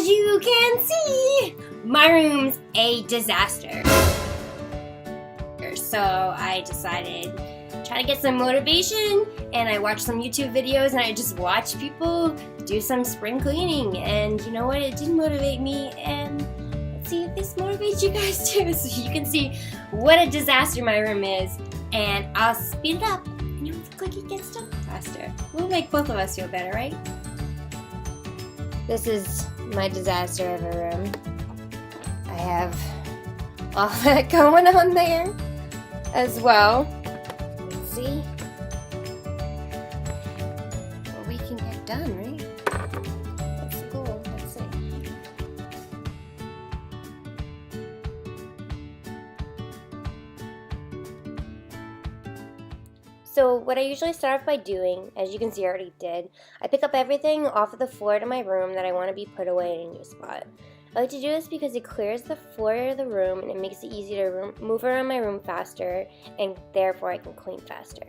As you can see, my room's a disaster. So I decided to try to get some motivation, and I watched some YouTube videos, and I just watched people do some spring cleaning, and you know what, it did motivate me, and let's see if this motivates you guys too, so you can see what a disaster my room is, and I'll speed it up, and you'll look like it gets done faster. We'll make both of us feel better, right? This is my disaster of a room. I have all that going on there as well. Let's see what we can get done, right? That's the goal. Let's see. So what I usually start off by doing, as you can see I already did, I pick up everything off of the floor to my room that I want to be put away in a new spot. I like to do this because it clears the floor of the room and it makes it easy to move around my room faster, and therefore I can clean faster.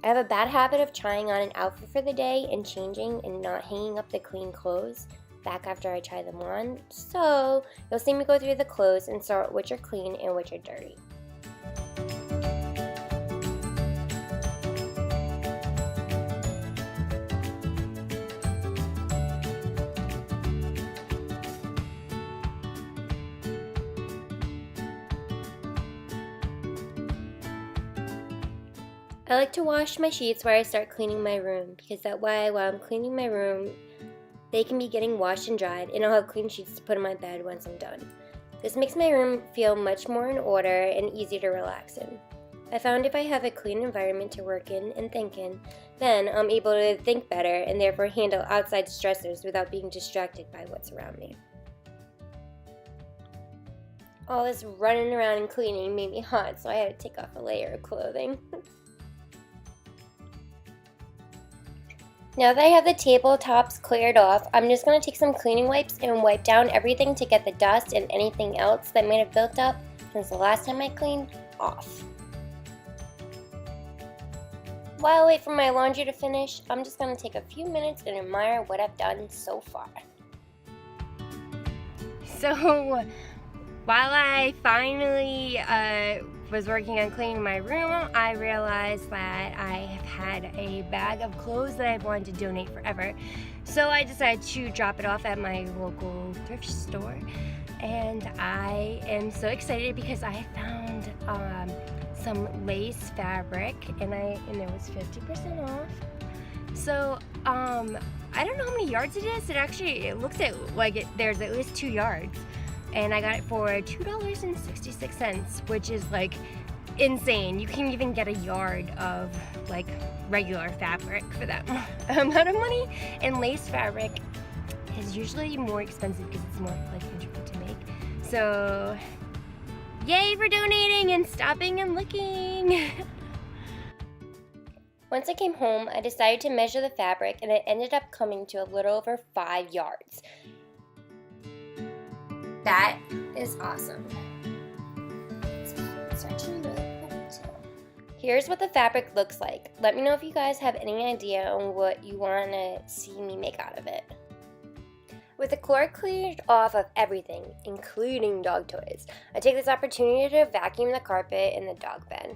I have a bad habit of trying on an outfit for the day and changing and not hanging up the clean clothes back after I try them on, so you'll see me go through the clothes and sort which are clean and which are dirty. I like to wash my sheets where I start cleaning my room, because that way while I'm cleaning my room, they can be getting washed and dried, and I'll have clean sheets to put in my bed once I'm done. This makes my room feel much more in order and easy to relax in. I found if I have a clean environment to work in and think in, then I'm able to think better and therefore handle outside stressors without being distracted by what's around me. All this running around and cleaning made me hot, so I had to take off a layer of clothing. Now that I have the tabletops cleared off, I'm just going to take some cleaning wipes and wipe down everything to get the dust and anything else that may have built up since the last time I cleaned off. While I wait for my laundry to finish, I'm just going to take a few minutes and admire what I've done so far. So, while I finally was working on cleaning my room, I realized that I have had a bag of clothes that I've wanted to donate forever. So I decided to drop it off at my local thrift store, and I am so excited because I found some lace fabric, and it was 50% off. So I don't know how many yards it is. It looks like there's at least 2 yards. And I got it for $2.66, which is like insane. You can't even get a yard of like regular fabric for that amount of money. And lace fabric is usually more expensive because it's more like intricate to make. So yay for donating and stopping and looking. Once I came home, I decided to measure the fabric, and it ended up coming to a little over 5 yards. That is awesome. It's actually really cool too. Here's what the fabric looks like. Let me know if you guys have any idea on what you want to see me make out of it. With the floor cleared off of everything, including dog toys, I take this opportunity to vacuum the carpet in the dog bed.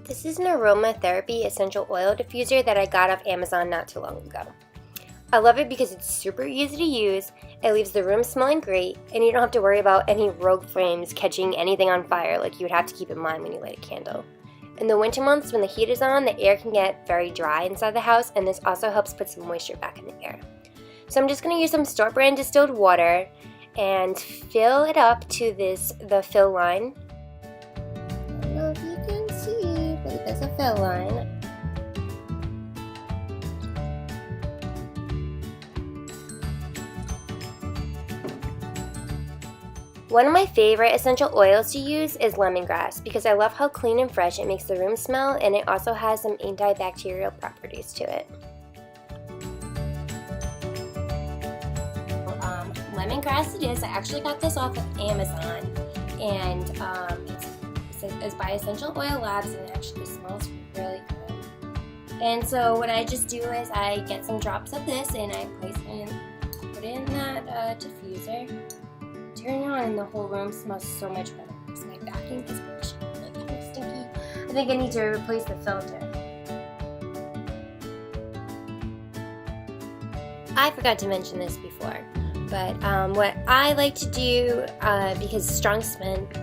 This is an aromatherapy essential oil diffuser that I got off Amazon not too long ago. I love it because it's super easy to use, it leaves the room smelling great, and you don't have to worry about any rogue flames catching anything on fire like you would have to keep in mind when you light a candle. In the winter months when the heat is on, the air can get very dry inside the house, and this also helps put some moisture back in the air. So I'm just going to use some store brand distilled water and fill it up to the fill line. I don't know if you can see, but there's a fill line. One of my favorite essential oils to use is lemongrass because I love how clean and fresh it makes the room smell, and it also has some antibacterial properties to it. Lemongrass it is. I actually got this off of Amazon, and it's by Essential Oil Labs, and it actually smells really good. And so what I just do is I get some drops of this and I put it in that diffuser. Turn it on and the whole room smells so much better because my vacuum is actually like kind of stinky. I think I need to replace the filter. I forgot to mention this before, but what I like to do, because strong scents,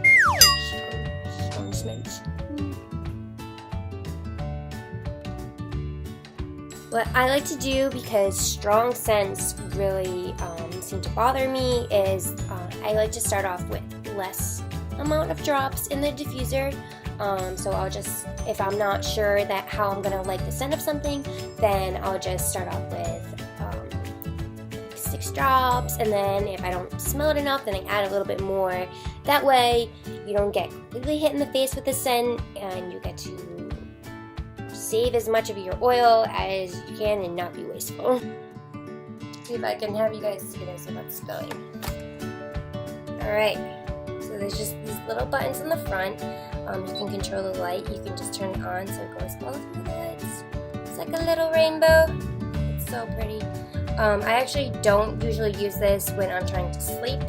what I like to do because strong scents really seem to bother me is I like to start off with less amount of drops in the diffuser. So I'll just, if I'm not sure that how I'm gonna like the scent of something, then I'll just start off with 6 drops, and then if I don't smell it enough, then I add a little bit more. That way you don't get completely hit in the face with the scent, and you get to save as much of your oil as you can and not be wasteful. See if I can have you guys see this without spilling. Alright, so there's just these little buttons in the front. You can control the light. You can just turn it on so it goes all through it. It's like a little rainbow. It's so pretty. I actually don't usually use this when I'm trying to sleep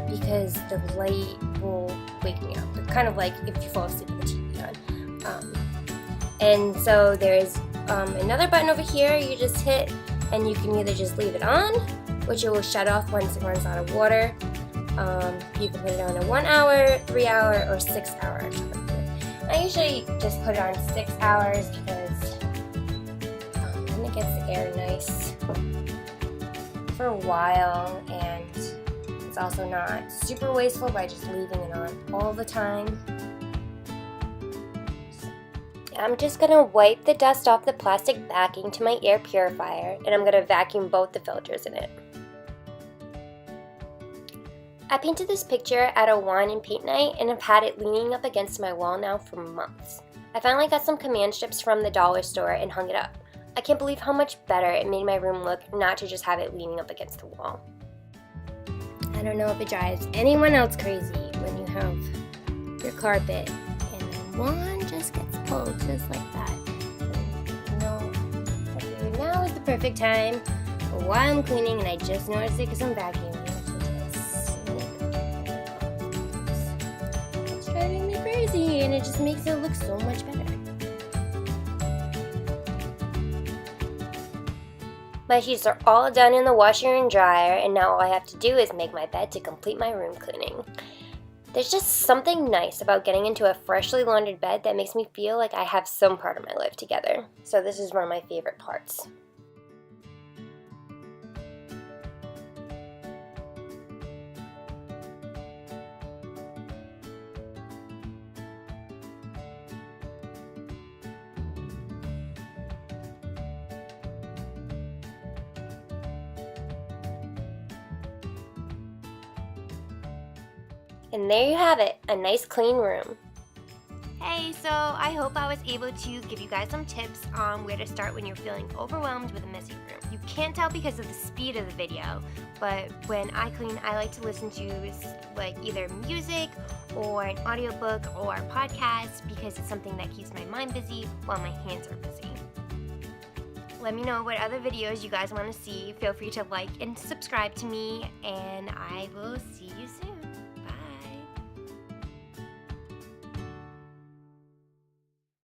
because the light will wake me up. It's kind of like if you fall asleep with the TV on. And so there's another button over here you just hit, and you can either just leave it on, which it will shut off once it runs out of water. You can put it on a 1 hour, 3 hour, or 6 hour time. I usually just put it on 6 hours because then it gets the air nice for a while, and it's also not super wasteful by just leaving it on all the time. I'm just going to wipe the dust off the plastic backing to my air purifier, and I'm going to vacuum both the filters in it. I painted this picture at a wine and paint night, and I've had it leaning up against my wall now for months. I finally got some command strips from the dollar store and hung it up. I can't believe how much better it made my room look not to just have it leaning up against the wall. I don't know if it drives anyone else crazy when you have your carpet and then one just gets pulled just like that. Okay, now is the perfect time while I'm cleaning, and I just noticed it because I'm vacuuming. It's driving me crazy, and it just makes it look so much better. My sheets are all done in the washer and dryer, and now all I have to do is make my bed to complete my room cleaning. There's just something nice about getting into a freshly laundered bed that makes me feel like I have some part of my life together. So this is one of my favorite parts. And there you have it, a nice clean room. Hey, so I hope I was able to give you guys some tips on where to start when you're feeling overwhelmed with a messy room. You can't tell because of the speed of the video, but when I clean, I like to listen to like either music or an audiobook or a podcast because it's something that keeps my mind busy while my hands are busy. Let me know what other videos you guys want to see. Feel free to like and subscribe to me, and I will see you soon.